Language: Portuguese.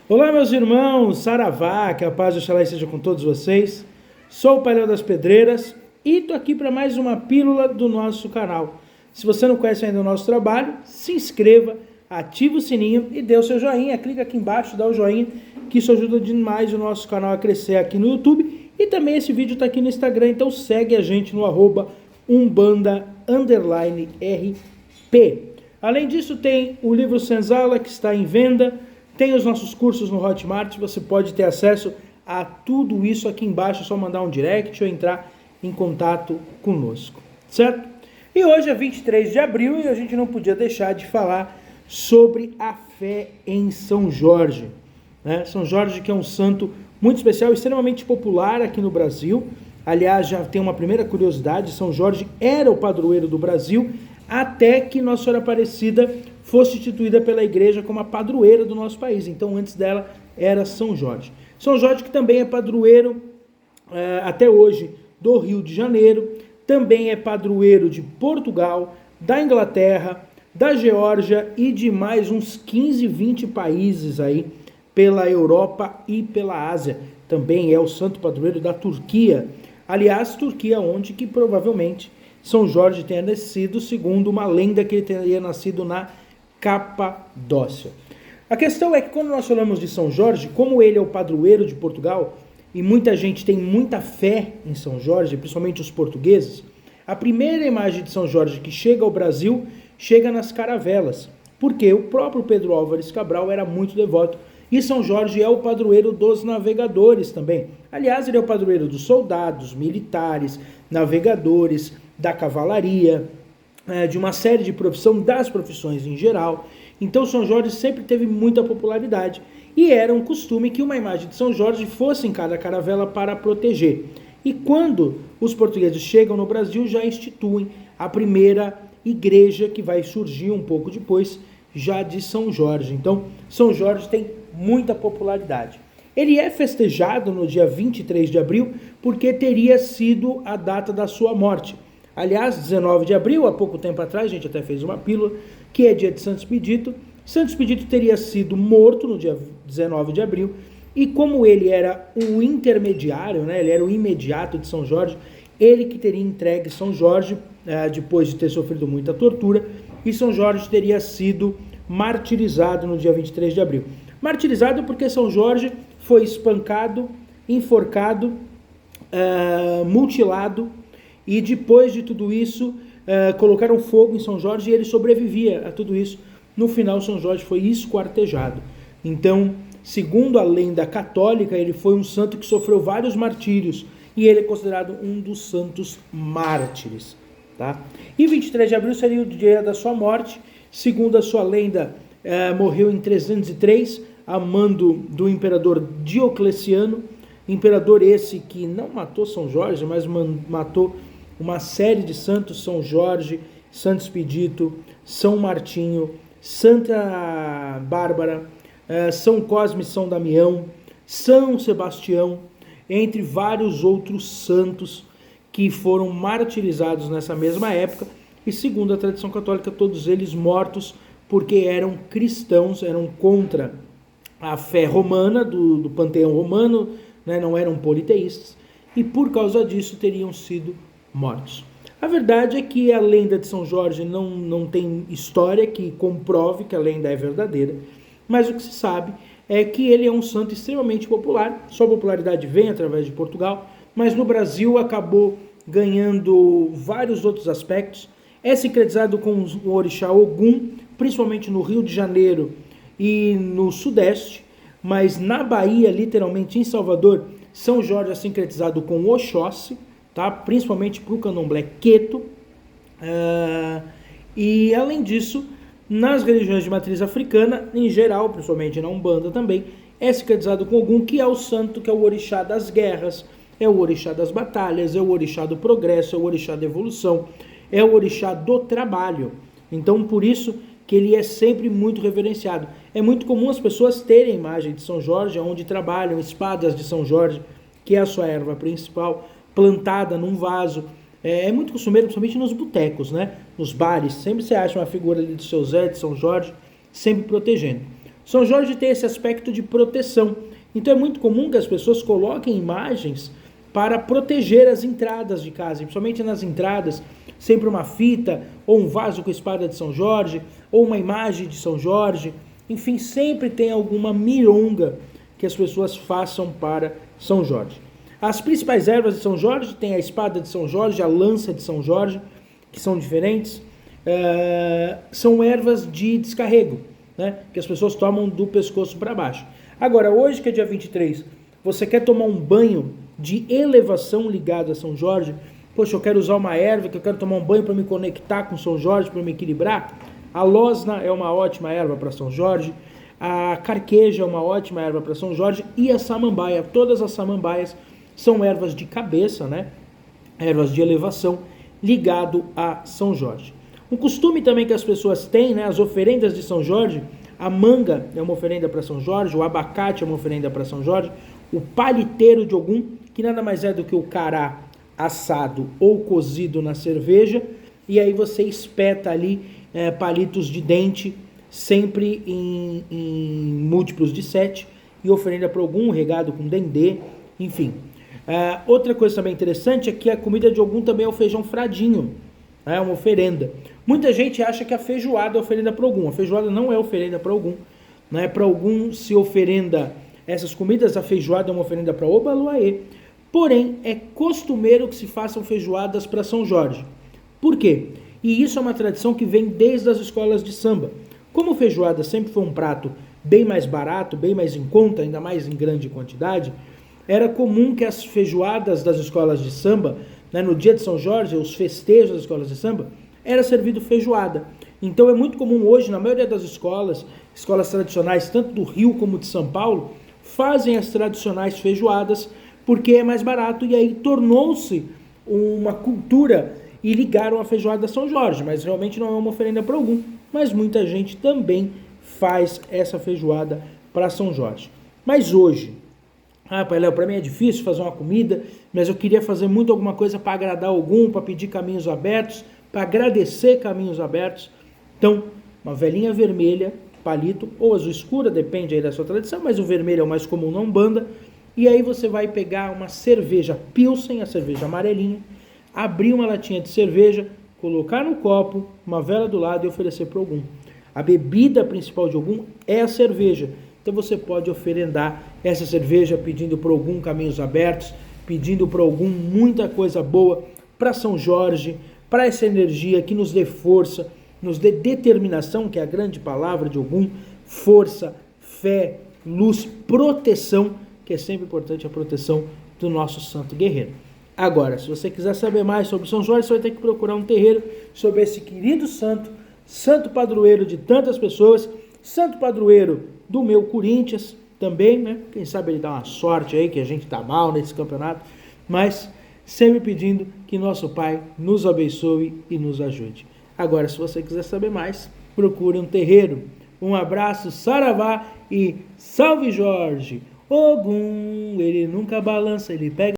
Olá, meus irmãos, saravá, que a paz do Xalá esteja com todos vocês. Sou o Pai Léo das Pedreiras e estou aqui para mais uma pílula do nosso canal. Se você não conhece ainda o nosso trabalho, se inscreva, ative o sininho e dê o seu joinha. Clica aqui embaixo, dá o joinha, que isso ajuda demais o nosso canal a crescer aqui no YouTube. E também esse vídeo está aqui no Instagram, então segue a gente no @umbanda_RP. Além disso, tem o livro Senzala, que está em venda. Tem os nossos cursos no Hotmart, você pode ter acesso a tudo isso aqui embaixo, é só mandar um direct ou entrar em contato conosco, certo? E hoje é 23 de abril e a gente não podia deixar de falar sobre a fé em São Jorge, né? São Jorge, que é um santo muito especial, extremamente popular aqui no Brasil. Aliás, já tem uma primeira curiosidade: São Jorge era o padroeiro do Brasil até que Nossa Senhora Aparecida fosse instituída pela igreja como a padroeira do nosso país. Então, antes dela, era São Jorge. São Jorge, que também é padroeiro até hoje do Rio de Janeiro, também é padroeiro de Portugal, da Inglaterra, da Geórgia e de mais uns 15, 20 países aí pela Europa e pela Ásia. Também é o santo padroeiro da Turquia. Aliás, Turquia, onde que provavelmente São Jorge tenha nascido, segundo uma lenda que ele teria nascido na Capadócia. A questão é que quando nós falamos de São Jorge, como ele é o padroeiro de Portugal, e muita gente tem muita fé em São Jorge, principalmente os portugueses, a primeira imagem de São Jorge que chega ao Brasil, chega nas caravelas, porque o próprio Pedro Álvares Cabral era muito devoto, e São Jorge é o padroeiro dos navegadores também. Aliás, ele é o padroeiro dos soldados, militares, navegadores, da cavalaria, de uma série de profissões, das profissões em geral. Então São Jorge sempre teve muita popularidade e era um costume que uma imagem de São Jorge fosse em cada caravela para proteger. E quando os portugueses chegam no Brasil, já instituem a primeira igreja, que vai surgir um pouco depois, já de São Jorge. Então São Jorge tem muita popularidade. Ele é festejado no dia 23 de abril porque teria sido a data da sua morte. Aliás, 19 de abril, há pouco tempo atrás, a gente até fez uma pílula, que é dia de Santo Expedito. Santo Expedito teria sido morto no dia 19 de abril, e como ele era o intermediário, né, ele era o imediato de São Jorge, ele que teria entregue São Jorge, depois de ter sofrido muita tortura, e São Jorge teria sido martirizado no dia 23 de abril. Martirizado porque São Jorge foi espancado, enforcado, mutilado, e depois de tudo isso, colocaram fogo em São Jorge e ele sobrevivia a tudo isso. No final, São Jorge foi esquartejado. Então, segundo a lenda católica, ele foi um santo que sofreu vários martírios e ele é considerado um dos santos mártires. Tá? E 23 de abril seria o dia da sua morte. Segundo a sua lenda, morreu em 303, a mando do imperador Diocleciano. Imperador esse que não matou São Jorge, mas matou uma série de santos: São Jorge, Santo Expedito, São Martinho, Santa Bárbara, São Cosme e São Damião, São Sebastião, entre vários outros santos que foram martirizados nessa mesma época, e segundo a tradição católica, todos eles mortos porque eram cristãos, eram contra a fé romana, do panteão romano, né, não eram politeístas, e por causa disso teriam sido mortos. A verdade é que a lenda de São Jorge não tem história que comprove que a lenda é verdadeira, mas o que se sabe é que ele é um santo extremamente popular. Sua popularidade vem através de Portugal, mas no Brasil acabou ganhando vários outros aspectos. É sincretizado com o orixá Ogum, principalmente no Rio de Janeiro e no Sudeste, mas na Bahia, literalmente em Salvador, São Jorge é sincretizado com Oxóssi, tá? Principalmente para o candomblé queto, e além disso, nas religiões de matriz africana, em geral, principalmente na Umbanda também, é sincretizado com Ogum, que é o santo, que é o orixá das guerras, é o orixá das batalhas, é o orixá do progresso, é o orixá da evolução, é o orixá do trabalho. Então, por isso que ele é sempre muito reverenciado. É muito comum as pessoas terem a imagem de São Jorge, onde trabalham espadas de São Jorge, que é a sua erva principal, plantada num vaso. É muito costumeiro, principalmente nos botecos, né? Nos bares, sempre você acha uma figura ali de seu Zé, de São Jorge, sempre protegendo. São Jorge tem esse aspecto de proteção. Então é muito comum que as pessoas coloquem imagens para proteger as entradas de casa, principalmente nas entradas, sempre uma fita, ou um vaso com a espada de São Jorge, ou uma imagem de São Jorge, enfim, sempre tem alguma milonga que as pessoas façam para São Jorge. As principais ervas de São Jorge tem a espada de São Jorge, a lança de São Jorge, que são diferentes, são ervas de descarrego, né, que as pessoas tomam do pescoço para baixo. Agora, hoje que é dia 23, você quer tomar um banho de elevação ligado a São Jorge? Poxa, eu quero usar uma erva, que eu quero tomar um banho para me conectar com São Jorge, para me equilibrar. A losna é uma ótima erva para São Jorge, a carqueja é uma ótima erva para São Jorge e a samambaia. Todas as samambaias são ervas de cabeça, né? Ervas de elevação ligado a São Jorge. Um costume também que as pessoas têm, né? As oferendas de São Jorge, a manga é uma oferenda para São Jorge, o abacate é uma oferenda para São Jorge, o paliteiro de Ogum, que nada mais é do que o cará assado ou cozido na cerveja, e aí você espeta ali palitos de dente, sempre em múltiplos de 7, e oferenda para Ogum, regado com dendê, enfim. Outra coisa também interessante é que a comida de Ogum também é o feijão fradinho, é uma oferenda. Muita gente acha que a feijoada é oferenda para Ogum. A feijoada não é oferenda para Ogum. Né? Para Ogum se oferenda essas comidas, a feijoada é uma oferenda para Obaluaê. Porém, é costumeiro que se façam feijoadas para São Jorge. Por quê? E isso é uma tradição que vem desde as escolas de samba. Como feijoada sempre foi um prato bem mais barato, bem mais em conta, ainda mais em grande quantidade, era comum que as feijoadas das escolas de samba, né, no dia de São Jorge, os festejos das escolas de samba, era servido feijoada. Então é muito comum hoje, na maioria das escolas tradicionais, tanto do Rio como de São Paulo, fazem as tradicionais feijoadas, porque é mais barato, e aí tornou-se uma cultura e ligaram a feijoada a São Jorge, mas realmente não é uma oferenda para algum, mas muita gente também faz essa feijoada para São Jorge. Mas hoje, Pai Léo, para mim é difícil fazer uma comida, mas eu queria fazer muito alguma coisa para agradar algum, para pedir caminhos abertos, para agradecer caminhos abertos. Então, uma velinha vermelha, palito, ou azul escura, depende aí da sua tradição, mas o vermelho é o mais comum na Umbanda. E aí você vai pegar uma cerveja Pilsen, a cerveja amarelinha, abrir uma latinha de cerveja, colocar no copo, uma vela do lado e oferecer para Ogum. A bebida principal de Ogum é a cerveja. Então você pode oferendar essa cerveja pedindo para Ogum caminhos abertos, pedindo para Ogum muita coisa boa, para São Jorge, para essa energia que nos dê força, nos dê determinação, que é a grande palavra de Ogum, força, fé, luz, proteção, que é sempre importante a proteção do nosso santo guerreiro. Agora, se você quiser saber mais sobre São Jorge, você vai ter que procurar um terreiro sobre esse querido santo, santo padroeiro de tantas pessoas, santo padroeiro do meu Corinthians também, né? Quem sabe ele dá uma sorte aí, que a gente tá mal nesse campeonato, mas sempre pedindo que nosso Pai nos abençoe e nos ajude. Agora, se você quiser saber mais, procure um terreiro. Um abraço, saravá e salve Jorge! Ogum, ele nunca balança, ele pega